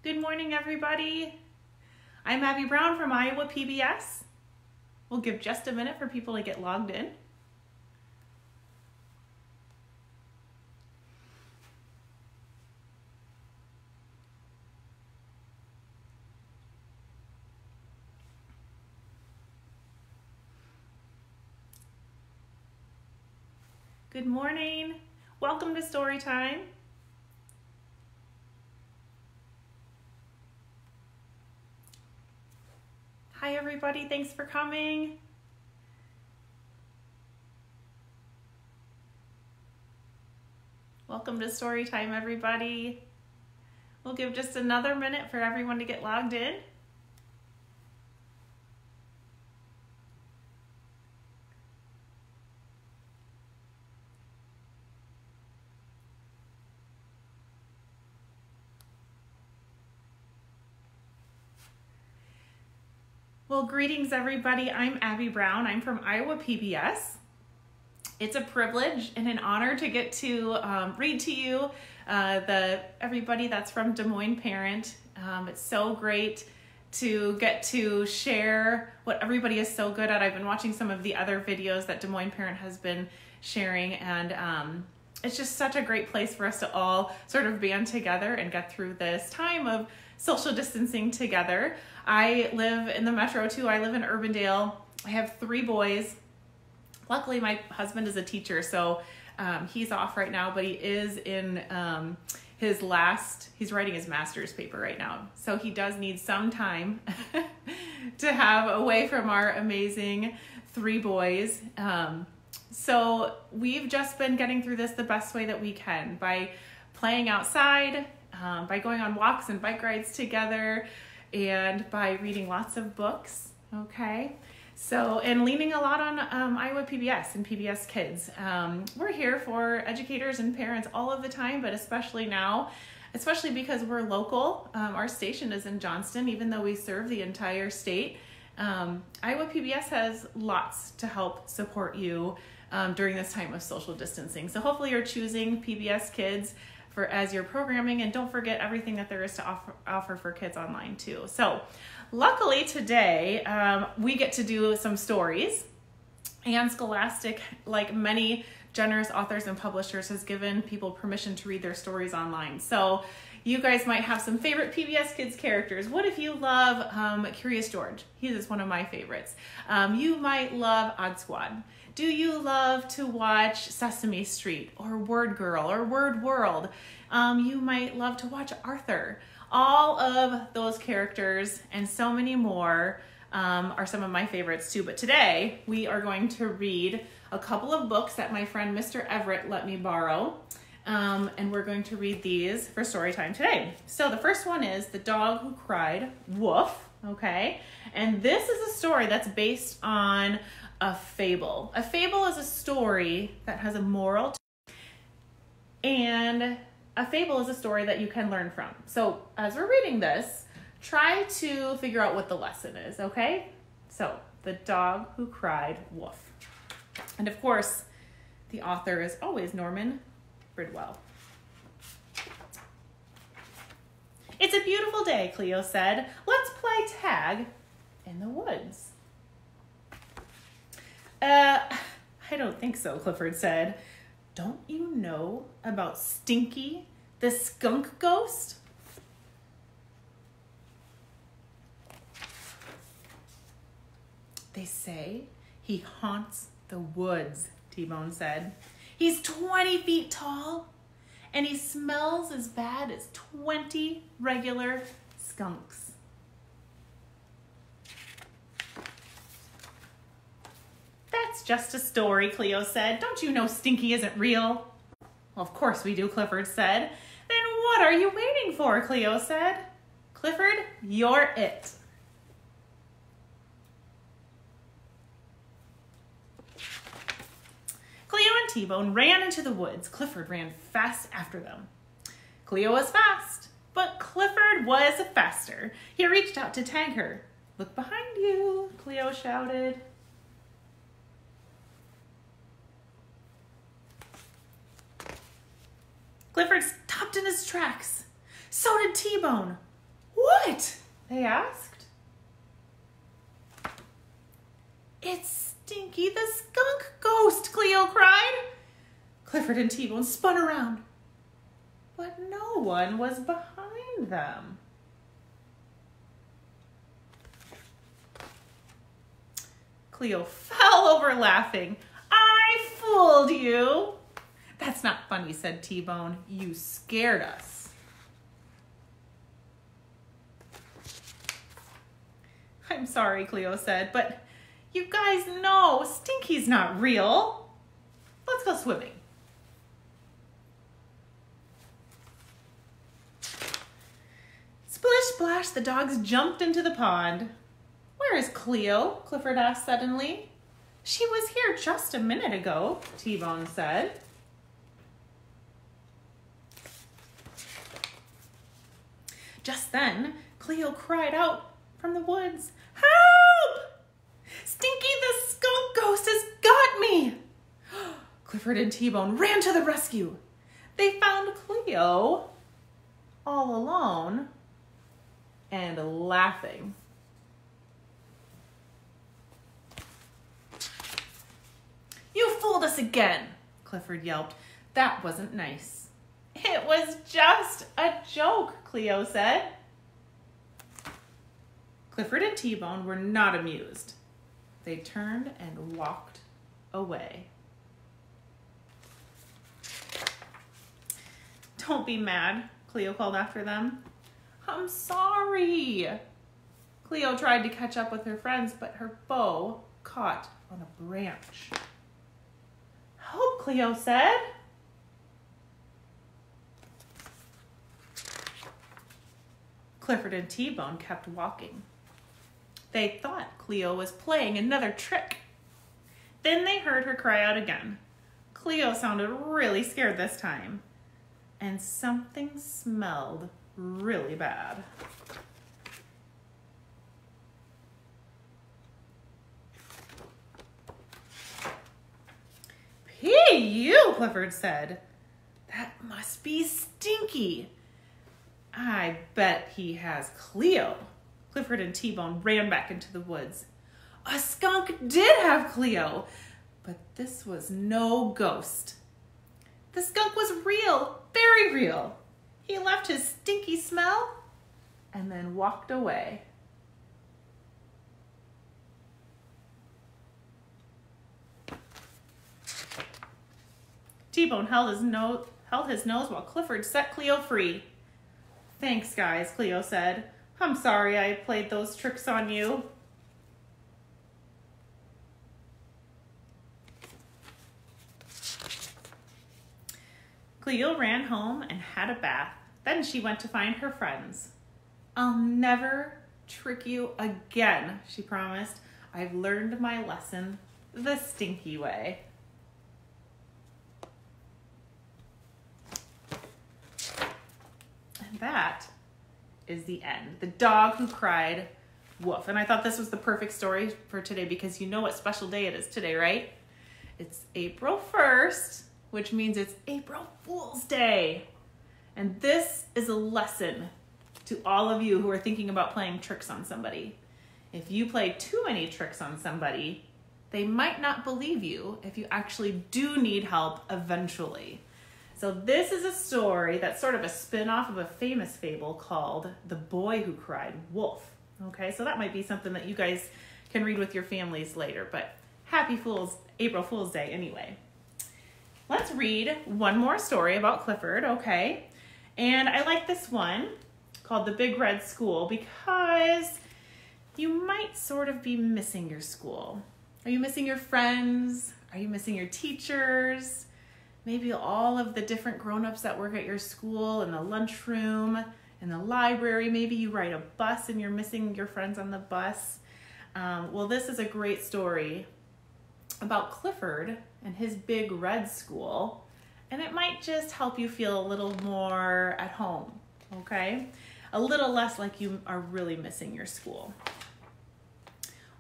Good morning, everybody. I'm Abby Brown from Iowa PBS. We'll give just a minute for people to get logged in. Good morning. Welcome to Storytime. Hi, everybody. Thanks for coming. Welcome to Storytime, everybody. We'll give just another minute for everyone to get logged in. Well, greetings, everybody. I'm Abby Brown. I'm from Iowa PBS. It's a privilege and an honor to get to read to you everybody that's from Des Moines Parent. It's so great to get to share what everybody is so good at. I've been watching some of the other videos that Des Moines Parent has been sharing, and it's just such a great place for us to all sort of band together and get through this time of social distancing together. I live in the metro too. I live in Urbandale. I have 3 boys. Luckily, my husband is a teacher, so he's off right now, but he is in he's writing his master's paper right now. So he does need some time to have away from our amazing 3 boys. So we've just been getting through this the best way that we can by playing outside, by going on walks and bike rides together, and by reading lots of books, okay? So, and leaning a lot on Iowa PBS and PBS Kids. We're here for educators and parents all of the time, but especially now, especially because we're local. Our station is in Johnston, even though we serve the entire state. Iowa PBS has lots to help support you during this time of social distancing. So hopefully you're choosing PBS Kids as your programming, and don't forget everything that there is to offer for kids online too. So luckily today we get to do some stories, and Scholastic, like many generous authors and publishers, has given people permission to read their stories online. So you guys might have some favorite PBS Kids characters. What if you love Curious George? He is one of my favorites. You might love Odd Squad. Do you love to watch Sesame Street or Word Girl or Word World? You might love to watch Arthur. All of those characters and so many more are some of my favorites too. But today we are going to read a couple of books that my friend Mr. Everett let me borrow. And we're going to read these for story time today. So the first one is The Dog Who Cried Woof, okay? And this is a story that's based on a fable. A fable is a story that has a moral, and a fable is a story that you can learn from. So as we're reading this, try to figure out what the lesson is, okay? So, The Dog Who Cried Woof. And of course, the author is always Norman Bridwell. It's a beautiful day, Cleo said. Let's play tag in the woods. I don't think so, Clifford said. Don't you know about Stinky, the skunk ghost? They say he haunts the woods, T-Bone said. He's 20 feet tall, and he smells as bad as 20 regular skunks. That's just a story, Cleo said. Don't you know Stinky isn't real? Well, of course we do, Clifford said. Then what are you waiting for, Cleo said. Clifford, you're it. Cleo and T-Bone ran into the woods. Clifford ran fast after them. Cleo was fast, but Clifford was faster. He reached out to tag her. Look behind you, Cleo shouted. Clifford stopped in his tracks. So did T-Bone. "What?" they asked. "It's Stinky the skunk ghost," Cleo cried. Clifford and T-Bone spun around, but no one was behind them. Cleo fell over laughing. "I fooled you." "That's not funny," said T-Bone. "You scared us." "I'm sorry," Cleo said, "but you guys know Stinky's not real. Let's go swimming." Splish splash, the dogs jumped into the pond. "Where is Cleo?" Clifford asked suddenly. "She was here just a minute ago," T-Bone said. Just then, Cleo cried out from the woods, "Help! Stinky the skunk ghost has got me!" Clifford and T-Bone ran to the rescue. They found Cleo all alone and laughing. "You fooled us again," Clifford yelped. "That wasn't nice." "It was just a joke," Cleo said. Clifford and T-Bone were not amused. They turned and walked away. "Don't be mad," Cleo called after them. "I'm sorry." Cleo tried to catch up with her friends, but her bow caught on a branch. "Help," Cleo said. Clifford and T-Bone kept walking. They thought Cleo was playing another trick. Then they heard her cry out again. Cleo sounded really scared this time, and something smelled really bad. "P.U.," Clifford said. "That must be Stinky. I bet he has Cleo." Clifford and T-Bone ran back into the woods. A skunk did have Cleo, but this was no ghost. The skunk was real, very real. He left his stinky smell and then walked away. T-Bone held his nose while Clifford set Cleo free. "Thanks, guys," Cleo said. "I'm sorry I played those tricks on you." Cleo ran home and had a bath. Then she went to find her friends. "I'll never trick you again," she promised. "I've learned my lesson the stinky way." And that is the end. The dog who cried wolf. And I thought this was the perfect story for today because you know what special day it is today, right? It's April 1st, which means it's April Fool's Day. And this is a lesson to all of you who are thinking about playing tricks on somebody. If you play too many tricks on somebody, they might not believe you if you actually do need help eventually. So this is a story that's sort of a spin-off of a famous fable called The Boy Who Cried Wolf. Okay, so that might be something that you guys can read with your families later, but happy April Fool's Day anyway. Let's read one more story about Clifford, okay? And I like this one called The Big Red School because you might sort of be missing your school. Are you missing your friends? Are you missing your teachers? Maybe all of the different grown-ups that work at your school, in the lunchroom, in the library. Maybe you ride a bus and you're missing your friends on the bus. Well, this is a great story about Clifford and his Big Red School, and it might just help you feel a little more at home, okay? A little less like you are really missing your school.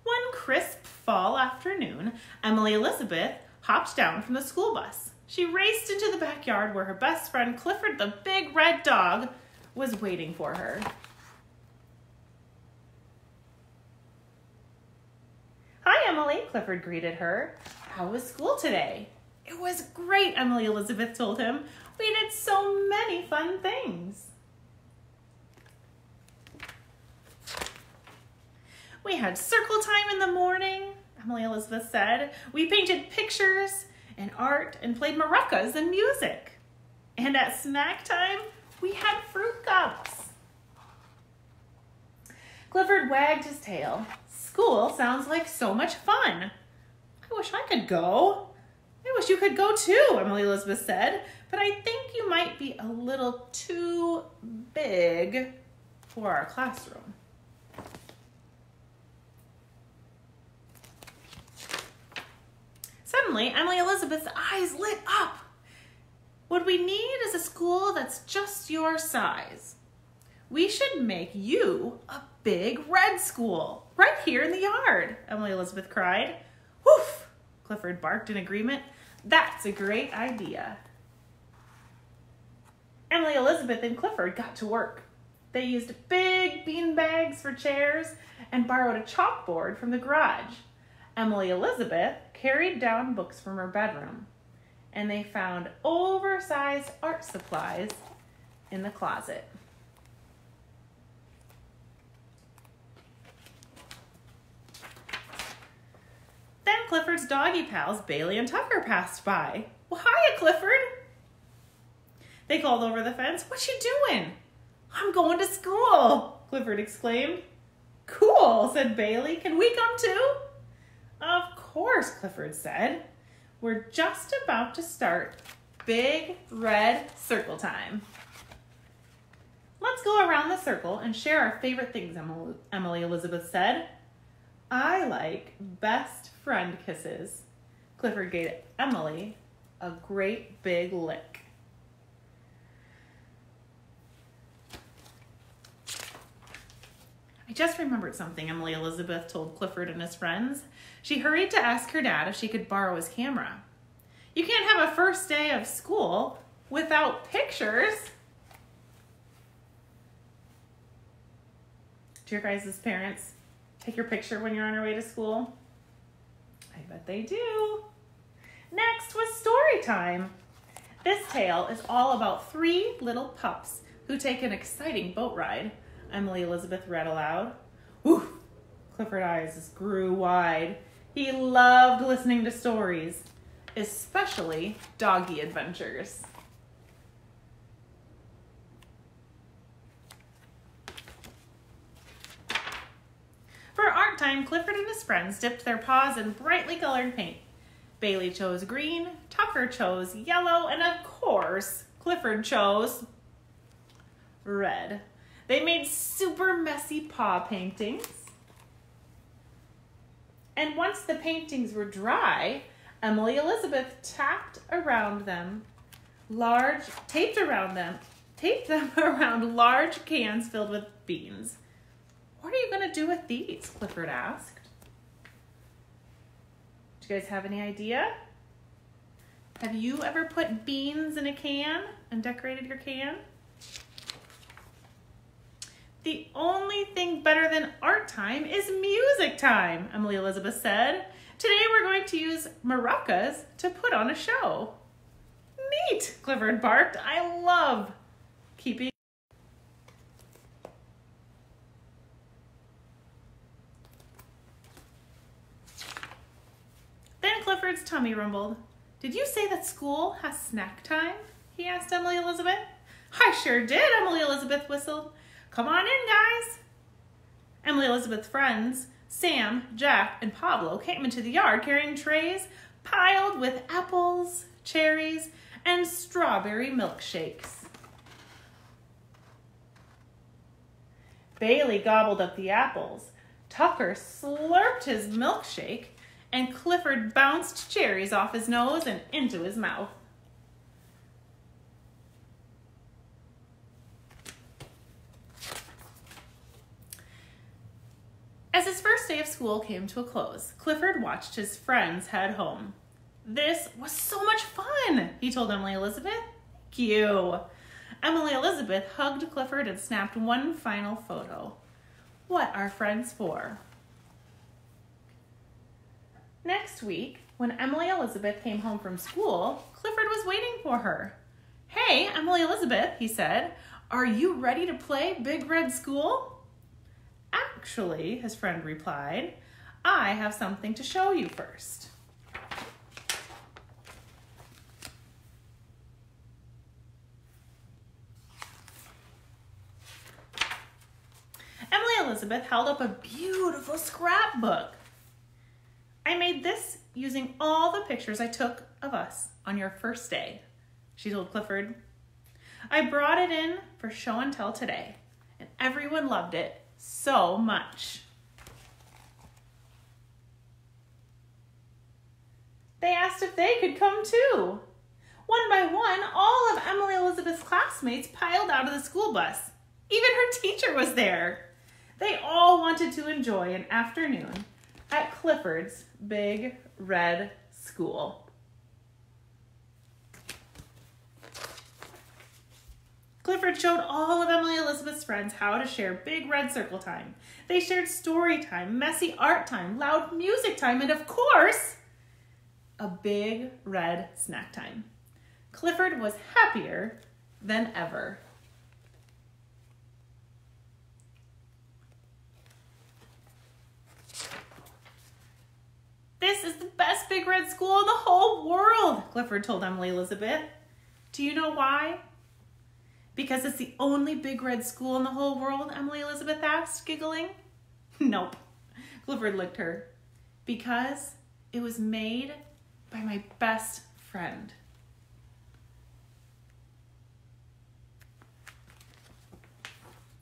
One crisp fall afternoon, Emily Elizabeth hopped down from the school bus. She raced into the backyard where her best friend Clifford the Big Red Dog was waiting for her. Emily, Clifford greeted her. How was school today? It was great, Emily Elizabeth told him. We did so many fun things. We had circle time in the morning, Emily Elizabeth said. We painted pictures and art and played maracas and music. And at snack time, we had fruit cups. Clifford wagged his tail. School sounds like so much fun. I wish I could go. I wish you could go too, Emily Elizabeth said, but I think you might be a little too big for our classroom. Suddenly, Emily Elizabeth's eyes lit up. What we need is a school that's just your size. We should make you a big red school right here in the yard, Emily Elizabeth cried. Woof, Clifford barked in agreement. That's a great idea. Emily Elizabeth and Clifford got to work. They used big bean bags for chairs and borrowed a chalkboard from the garage. Emily Elizabeth carried down books from her bedroom, and they found oversized art supplies in the closet. Then Clifford's doggy pals, Bailey and Tucker, passed by. Well, hiya, Clifford. They called over the fence. What you doing? I'm going to school, Clifford exclaimed. Cool, said Bailey. Can we come too? Of course, Clifford said. We're just about to start big red circle time. Let's go around the circle and share our favorite things, Emily Elizabeth said. I like best friend kisses. Clifford gave Emily a great big lick. I just remembered something, Emily Elizabeth told Clifford and his friends. She hurried to ask her dad if she could borrow his camera. You can't have a first day of school without pictures. Do your guys' parents take your picture when you're on your way to school? I bet they do. Next was story time. This tale is all about 3 little pups who take an exciting boat ride. Emily Elizabeth read aloud. Whew! Clifford's eyes grew wide. He loved listening to stories, especially doggy adventures. For art time, Clifford and his friends dipped their paws in brightly colored paint. Bailey chose green, Tucker chose yellow, and of course, Clifford chose red. They made super messy paw paintings. And once the paintings were dry, Emily Elizabeth taped them around large cans filled with beans. What are you going to do with these? Clifford asked. Do you guys have any idea? Have you ever put beans in a can and decorated your can? The only thing better than art time is music time, Emily Elizabeth said. Today we're going to use maracas to put on a show. Neat, Clifford barked. I love keeping. Then Clifford's tummy rumbled. Did you say that school has snack time? He asked Emily Elizabeth. I sure did, Emily Elizabeth whistled. Come on in, guys. Emily Elizabeth's friends, Sam, Jack, and Pablo, came into the yard carrying trays piled with apples, cherries, and strawberry milkshakes. Bailey gobbled up the apples. Tucker slurped his milkshake, and Clifford bounced cherries off his nose and into his mouth. As his first day of school came to a close, Clifford watched his friends head home. This was so much fun, he told Emily Elizabeth. Thank you. Emily Elizabeth hugged Clifford and snapped one final photo. What are friends for? Next week, when Emily Elizabeth came home from school, Clifford was waiting for her. "Hey, Emily Elizabeth," he said, "are you ready to play Big Red School?" "Actually," his friend replied, "I have something to show you first." Emily Elizabeth held up a beautiful scrapbook. "I made this using all the pictures I took of us on your first day," she told Clifford. "I brought it in for show and tell today, and everyone loved it so much." They asked if they could come too. One by one, all of Emily Elizabeth's classmates piled out of the school bus. Even her teacher was there. They all wanted to enjoy an afternoon at Clifford's Big Red School. Clifford showed all of Emily Elizabeth's friends how to share Big Red Circle time. They shared story time, messy art time, loud music time, and of course, a Big Red snack time. Clifford was happier than ever. "This is the best Big Red School in the whole world," Clifford told Emily Elizabeth. "Do you know why?" "Because it's the only Big Red School in the whole world?" Emily Elizabeth asked, giggling. "Nope," Clifford licked her. "Because it was made by my best friend."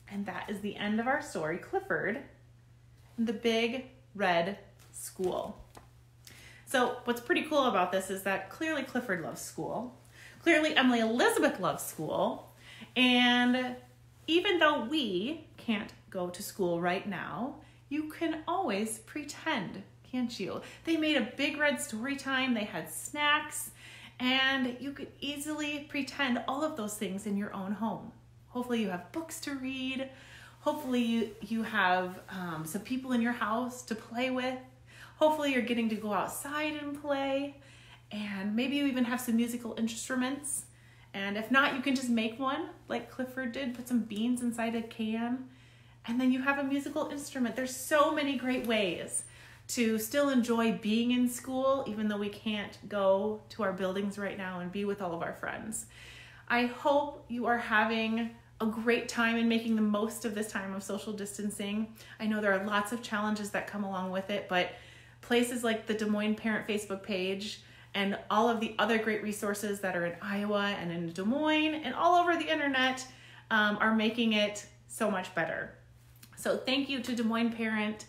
And that is the end of our story, Clifford and the Big Red School. So what's pretty cool about this is that clearly Clifford loves school. Clearly Emily Elizabeth loves school. And even though we can't go to school right now, you can always pretend, can't you? They made a Big Red story time. They had snacks. And you could easily pretend all of those things in your own home. Hopefully you have books to read. Hopefully you have some people in your house to play with. Hopefully you're getting to go outside and play, and maybe you even have some musical instruments. And if not, you can just make one like Clifford did, put some beans inside a can, and then you have a musical instrument. There's so many great ways to still enjoy being in school, even though we can't go to our buildings right now and be with all of our friends. I hope you are having a great time and making the most of this time of social distancing. I know there are lots of challenges that come along with it, but places like the Des Moines Parent Facebook page and all of the other great resources that are in Iowa and in Des Moines and all over the internet are making it so much better. So thank you to Des Moines Parent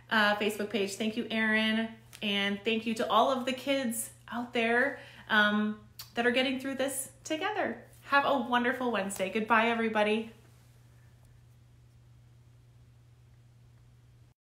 Facebook page. Thank you, Erin. And thank you to all of the kids out there that are getting through this together. Have a wonderful Wednesday. Goodbye, everybody.